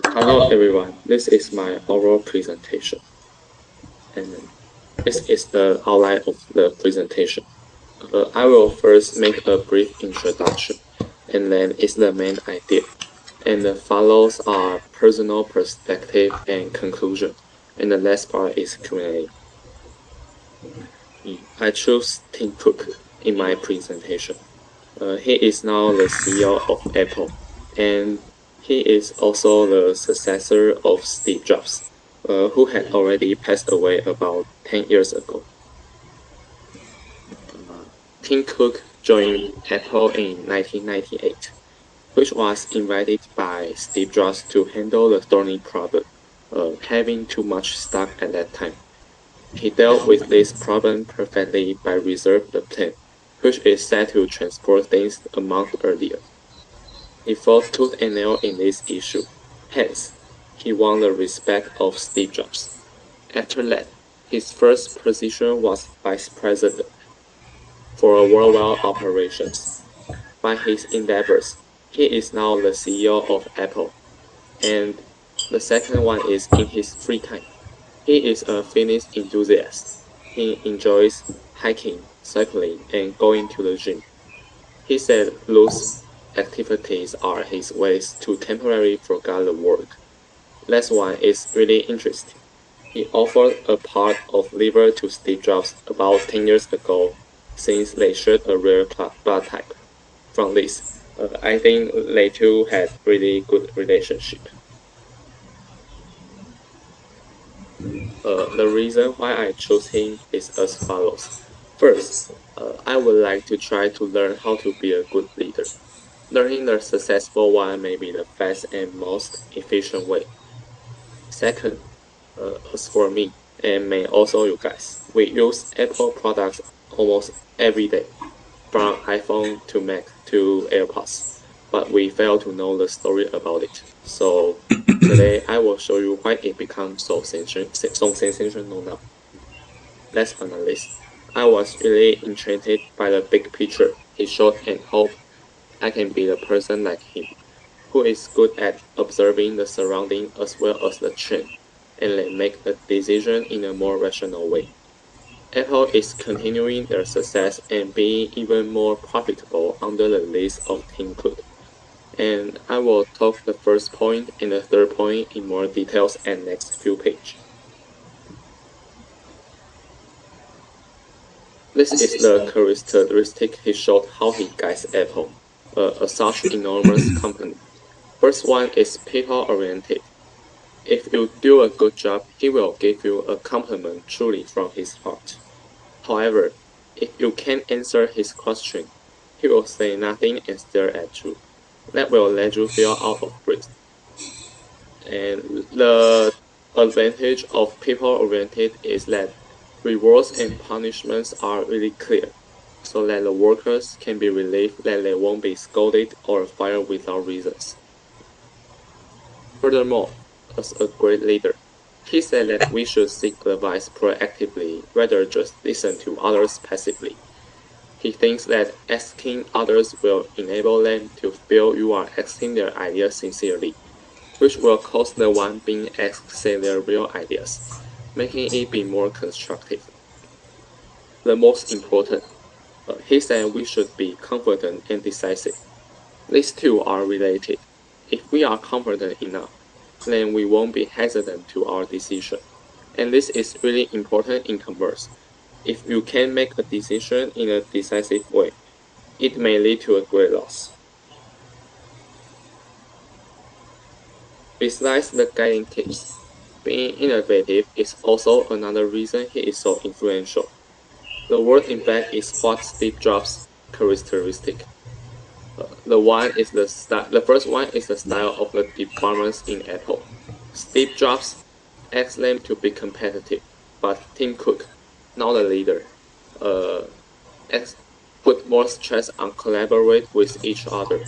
Hello everyone, this is my oral presentation, and this is the outline of the presentation. I will first make a brief introduction, and then is the main idea, and the follows are personal perspective and conclusion, and the last part is Q&A. I choose Tim Cook in my presentation. He is now the CEO of Apple, and he is also the successor of Steve Jobs, who had already passed away about 10 years ago. Tim Cook joined Apple in 1998, which was invited by Steve Jobs to handle the thorny problem of having too much stock at that time. He dealt with this problem perfectly by Reserve the Plan, which is set to transport things a month earlier. He fought tooth and nail in this issue. Hence, he won the respect of Steve Jobs. After that, his first position was vice president for worldwide operations. By his endeavors, he is now the CEO of Apple. And the second one is in his free time. He is a fitness enthusiast. He enjoys hiking, cycling, and going to the gym. He said those activities are his ways to temporarily forget the work. Last one is really interesting. He offered a part of liver to Steve Jobs about 10 years ago since they shared a rare blood type. From this, I think they two had really good relationship. The reason why I chose him is as follows. First, I would like to try to learn how to be a good leader. Learning the successful one may be the fast and most efficient way. Second, as for me, and may also you guys, we use Apple products almost every day, from iPhone to Mac to AirPods, but we fail to know the story about it. So today I will show you why it becomes so sensational now. Last but not least, I was really enchanted by the big picture he showed and hope I can be the person like him, who is good at observing the surrounding as well as the trend, and then make the decision in a more rational way. Apple is continuing their success and being even more profitable under the lead of Tim Cook. And I will talk the first point and the third point in more details at next few pages. This is the characteristic he showed how he guides Apple, such enormous company. First one is people-oriented. If you do a good job, he will give you a compliment truly from his heart. However, if you can't answer his question, he will say nothing and stare at you. That will let you feel out of breath. And the advantage of people-oriented is that rewards and punishments are really clear, so that the workers can be relieved that they won't be scolded or fired without reasons. Furthermore, as a great leader, he said that we should seek advice proactively rather just listen to others passively. He thinks that asking others will enable them to feel you are asking their ideas sincerely, which will cause the one being asked say their real ideas, making it be more constructive. The most important, he said we should be confident and decisive. These two are related. If we are confident enough, then we won't be hesitant to our decision. And this is really important in commerce. If you can make a decision in a decisive way, it may lead to a great loss. Besides the guiding tips, being innovative is also another reason he is so influential. The word in fact is what Steve Jobs' characteristic. The first one is the style of the departments in Apple. Steve Jobs asked them to be competitive, but Tim Cook, now the leader, uh, put more stress on collaborate with each other.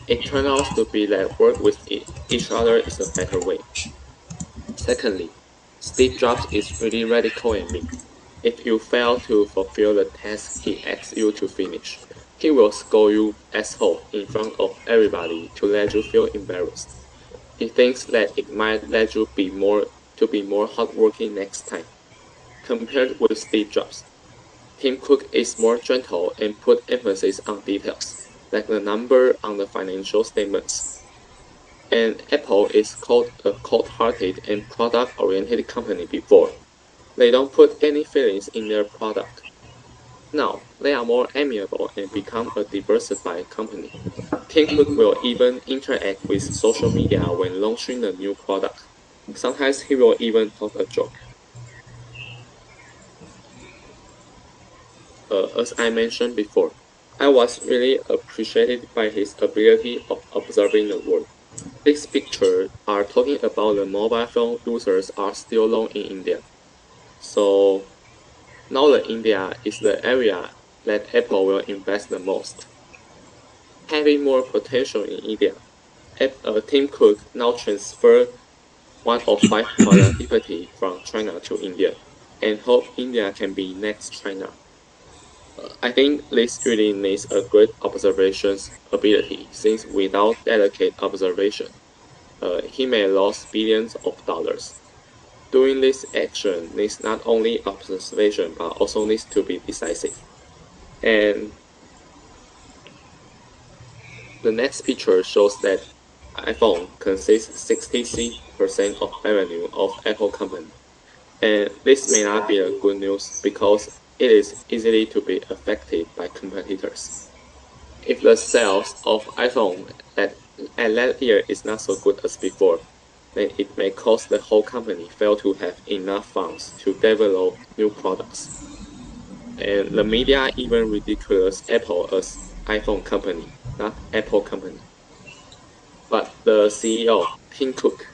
It turned out to be that work with each other is a better way. Secondly, Steve Jobs is really radical and mean. If you fail to fulfill the task he asks you to finish, he will scold you asshole in front of everybody to let you feel embarrassed. He thinks that it might let you be more hardworking next time. Compared with Steve Jobs, Tim Cook is more gentle and put emphasis on details, like the number on the financial statements. And Apple is called a cold-hearted and product-oriented company before. They don't put any feelings in their product. Now, they are more amiable and become a diversified company. Tim Cook will even interact with social media when launching a new product. Sometimes he will even talk a joke. As I mentioned before, I was really appreciated by his ability of observing the world. This picture are talking about the mobile phone users are still low in India. So now the India is the area that Apple will invest the most. Having more potential in India, Tim Cook now transfer one of five productivity from China to India, and hope India can be next China. I think this really needs a great observations ability, since without delicate observation, he may lose billions of dollars. Doing this action needs not only observation but also needs to be decisive. And the next picture shows that iPhone consists 66% of revenue of Apple company. And this may not be a good news because it is easily to be affected by competitors. If the sales of iPhone at that year is not so good as before, then it may cause the whole company fail to have enough funds to develop new products. And the media even ridiculous Apple as iPhone company, not Apple company. But the CEO, Tim Cook,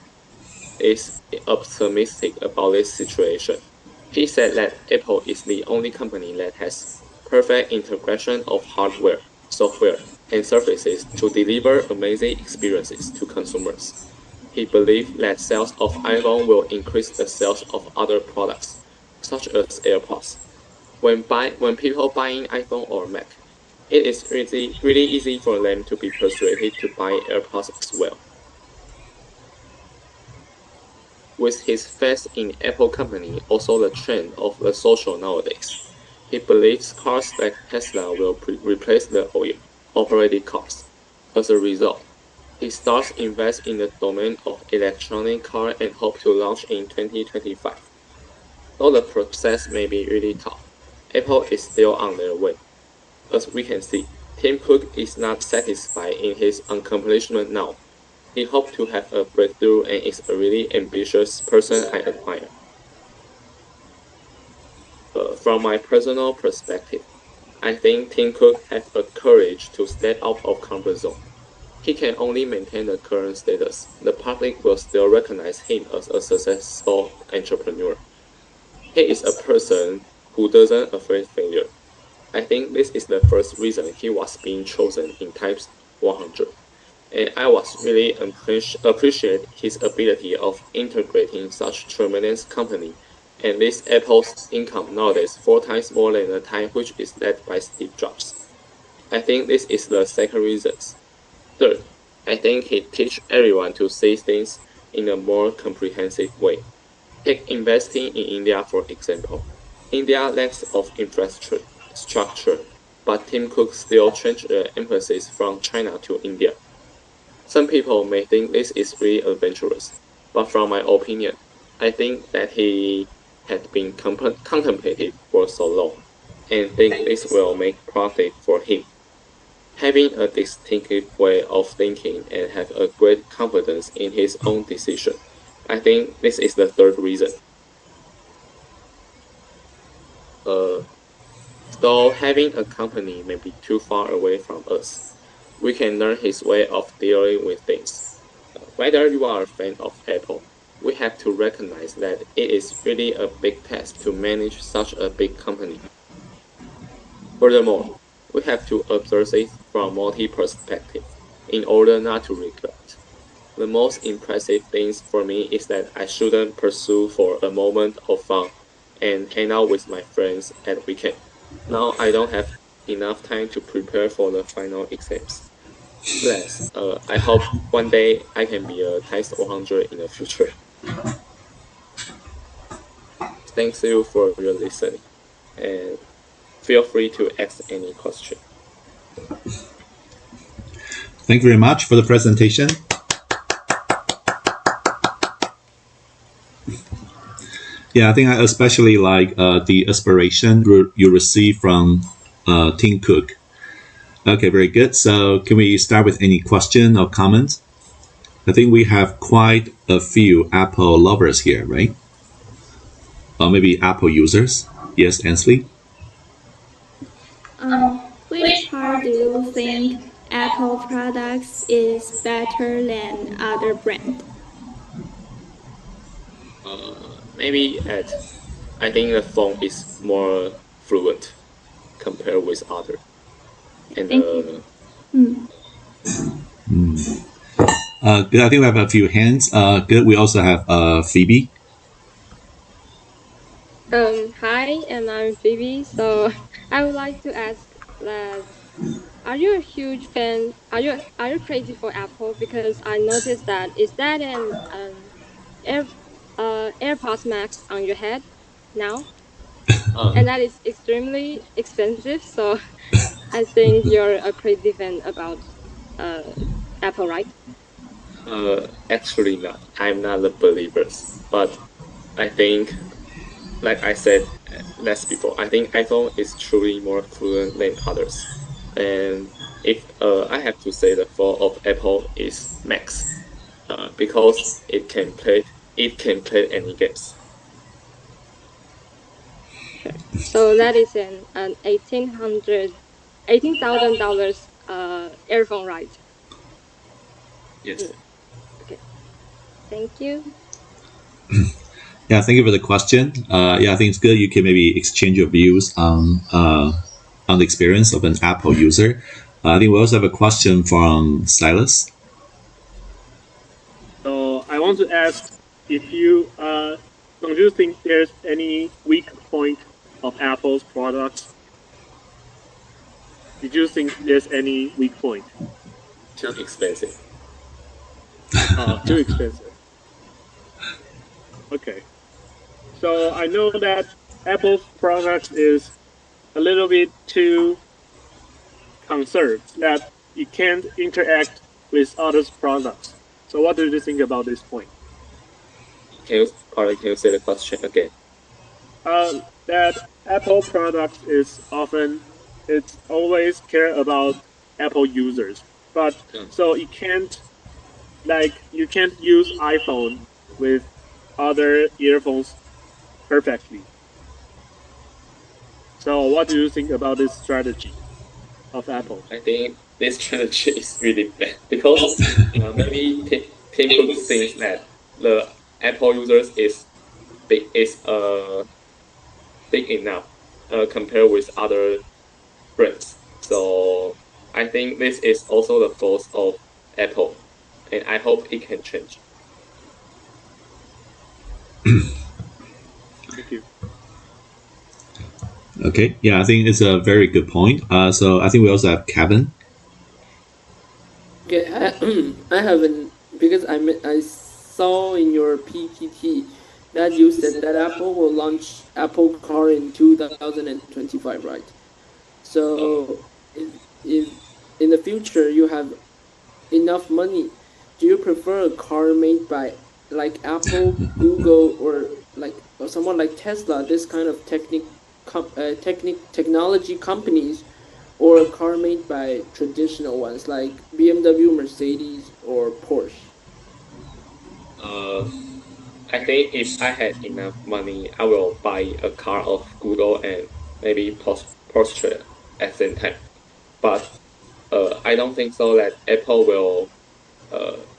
is optimistic about this situation. He said that Apple is the only company that has perfect integration of hardware, software, and services to deliver amazing experiences to consumers. He believes that sales of iPhone will increase the sales of other products, such as AirPods. When people buying iPhone or Mac, it is really easy for them to be persuaded to buy AirPods as well. With his faith in Apple company, also the trend of the social nowadays. He believes cars like Tesla will replace the oil operated cars. As a result, he starts invest in the domain of electronic car and hope to launch in 2025. Though the process may be really tough, Apple is still on their way. As we can see, Tim Cook is not satisfied in his accomplishment now. He hopes to have a breakthrough and is a really ambitious person I admire. From my personal perspective, I think Tim Cook has the courage to step out of comfort zone. He can only maintain the current status. The public will still recognize him as a successful entrepreneur. He is a person who doesn't afraid failure. I think this is the first reason he was being chosen in Times 100. And I was really appreciate his ability of integrating such tremendous company. And this Apple's income nowadays 4 times more than the time which is led by Steve Jobs. I think this is the second reason. Third, I think he teach everyone to see things in a more comprehensive way. Take investing in India for example. India lacks of infrastructure, but Tim Cook still changed the emphasis from China to India. Some people may think this is really adventurous, but from my opinion, I think that he had been contemplated for so long, and think this will make profit for him. Having a distinctive way of thinking and have a great confidence in his own decision. I think this is the third reason. Uh, so having a company may be too far away from us. We can learn his way of dealing with things. Whether you are a fan of Apple, we have to recognize that it is really a big task to manage such a big company. Furthermore, we have to observe it from multi-perspective in order not to regret. The most impressive things for me is that I shouldn't pursue for a moment of fun and hang out with my friends at weekend. Now I don't have enough time to prepare for the final exams. Yes, I hope one day I can be a Taste 100 in the future. Thanks you for your listening, and feel free to ask any question. Thank you very much for the presentation. Yeah, I think I especially like the inspiration you receive from Tim Cook. Okay, very good. So, can we start with any question or comment? I think we have quite a few Apple lovers here, right? Or maybe Apple users. Yes, Ansley? Which part do you think Apple products is better than other brand? Maybe at I think the phone is more fluent compared with other, and Thank you. Mm. Good. I think we have a few hands. Good. We also have Phoebe. Hi, and I'm Phoebe. So I would like to ask that are you a huge fan? Are you crazy for Apple? Because I noticed that is that an Air AirPods Max on your head now, and that is extremely expensive. So I think you're a crazy fan about uh Apple, right? actually not. I'm not a believer, but I think, like I said last before, I think iPhone is truly more fluent than others. And if I have to say, the fault of Apple is Max, because it can play any games. Sure. So that is an $18,000 earphone, right? Yes. Mm, okay. Thank you. Yeah, thank you for the question. Yeah, I think it's good. You can maybe exchange your views on the experience of an Apple user. I think we also have a question from Silas. So I want to ask if you don't you think there's any weak point of Apple's products? Did you think there's any weak point? Too expensive. Too expensive. Okay. So I know that Apple's products is a little bit too conserved that you can't interact with others' products. So what do you think about this point? Can you say the question again? That Apple products is often it's always care about Apple users, but Mm. so you can't use iPhone with other earphones perfectly. So what do you think about this strategy of Apple? I think this strategy is really bad because maybe Tim Cook thinks that the Apple users is big enough compared with other brands. So I think this is also the fault of Apple, and I hope it can change. Thank you. Okay, yeah, I think it's a very good point. So I think we also have Kevin. Okay, I haven't because I saw in your PPT that you said that Apple will launch Apple Car in 2025, right? So if in the future you have enough money, do you prefer a car made by like Apple, Google, or someone like Tesla, this kind of technology companies, or a car made by traditional ones like BMW, Mercedes, or Porsche? Uh, I think if I had enough money, I will buy a car of Google and maybe Porsche at the same time. But I don't think so that Apple will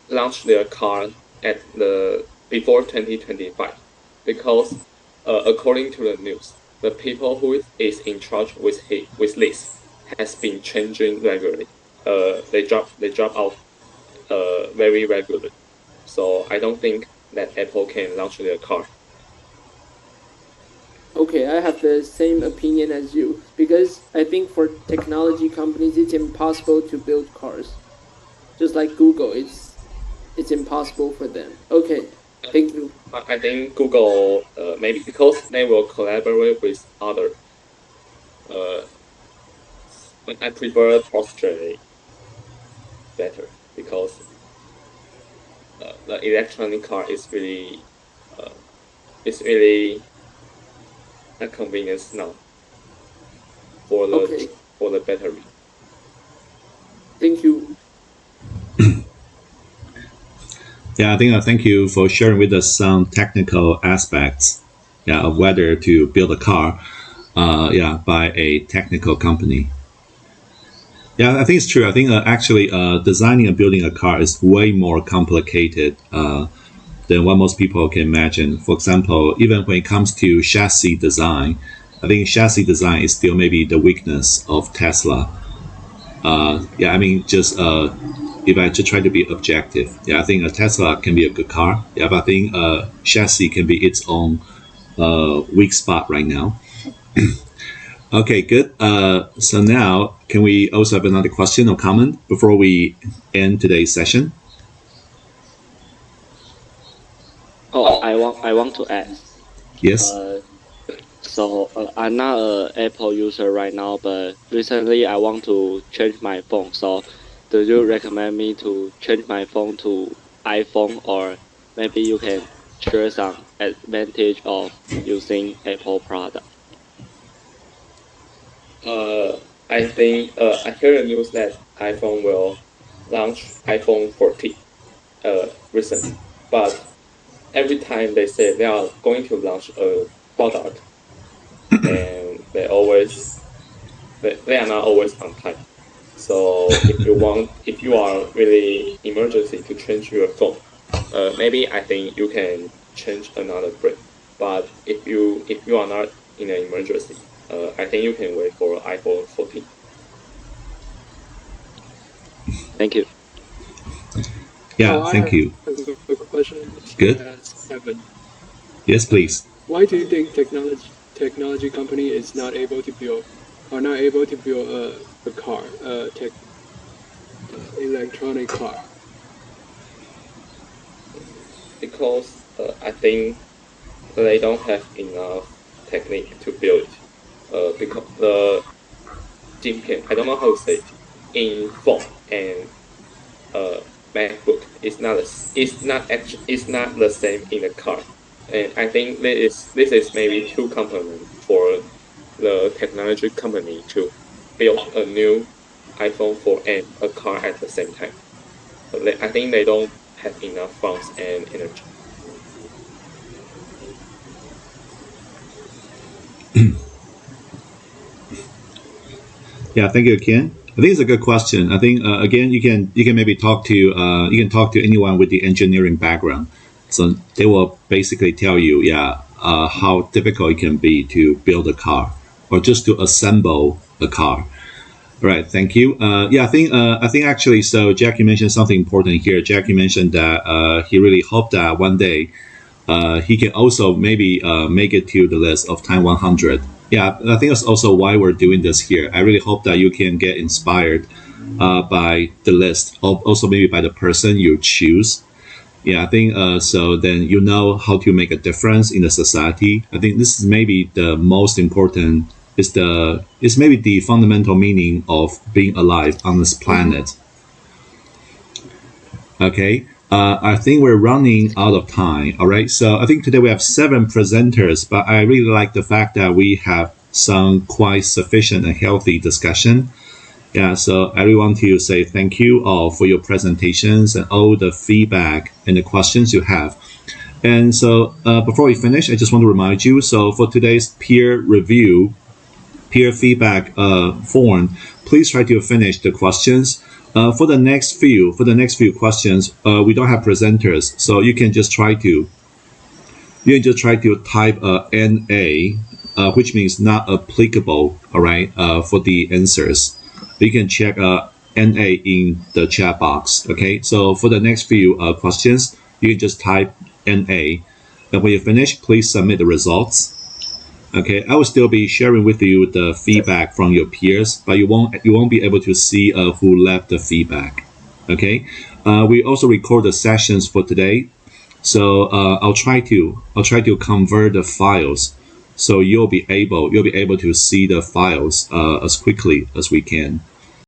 launch their car at the before 2025, because according to the news, the people who is in charge with this has been changing regularly. They drop out very regularly. So I don't think that Apple can launch their car. Okay, I have the same opinion as you because I think for technology companies it's impossible to build cars. just like Google. It's impossible for them. Okay, thank you. I think Google maybe because they will collaborate with other. Uh, I prefer Porsche better because the electronic car uh, is really a convenience now for Okay, the battery. thank you. Yeah, I think thank you for sharing with us some technical aspects, yeah, of whether to build a car, yeah, by a technical company. Yeah, I think it's true. I think actually designing and building a car is way more complicated than what most people can imagine. For example, even when it comes to chassis design, I think chassis design is still maybe the weakness of Tesla. Yeah, I mean, just if I just try to be objective, yeah, I think a Tesla can be a good car. Yeah, but I think chassis can be its own weak spot right now. Okay, good. So now, can we also have another question or comment before we end today's session? Oh, I want to ask. Yes. Uh, I'm not a Apple user right now, but recently I want to change my phone. So do you recommend me to change my phone to iPhone, or maybe you can share some advantage of using Apple product? I think I heard the news that iPhone will launch iPhone 14 recently, but every time they say they are going to launch a product, and they are not always on time. So if you are really emergency to change your phone, maybe I think you can change another brand. But if you are not in an emergency, I think you can wait for iPhone 14. Thank you. Yeah, I thank have you. a question to Good. ask Evan. Yes, please. Why do you think technology company is not able to build a car, electronic car? Because I think they don't have enough technique to build it. Because the I don't know how to say it, in phone and uh, MacBook it's not the same in the car. And I think this is maybe too component for the technology company to build a new iPhone 4 and a car at the same time. I think they don't have enough funds and energy. Yeah, thank you, Ken. I think it's a good question. I think again, you can maybe talk to you can talk to anyone with the engineering background. So they will basically tell you, yeah, how difficult it can be to build a car or just to assemble a car. All right, thank you. Yeah, I think actually, so Jacky mentioned something important here. Jacky mentioned that he really hoped that one day he can also maybe make it to the list of Time 100. Yeah, I think that's also why we're doing this here. I really hope that you can get inspired by the list, also maybe by the person you choose. Yeah, I think so. Then you know how to make a difference in the society. I think this is maybe the most important. Is maybe the fundamental meaning of being alive on this planet. Okay. I think we're running out of time. All right. So I think today we have 7 presenters, but I really like the fact that we have some quite sufficient and healthy discussion. Yeah. So I really want to say thank you all for your presentations and all the feedback and the questions you have. And so before we finish, I just want to remind you. So for today's peer feedback form, please try to finish the questions. For the next few questions, we don't have presenters, so you can just try to type NA, which means not applicable. All right, for the answers, you can check NA in the chat box. Okay, so for the next few questions, you can just type NA, and when you finish, please submit the results. Okay, I will still be sharing with you the feedback from your peers, but you won't be able to see who left the feedback. Okay. We also record the sessions for today. So I'll try to convert the files, so you'll be able to see the files as quickly as we can.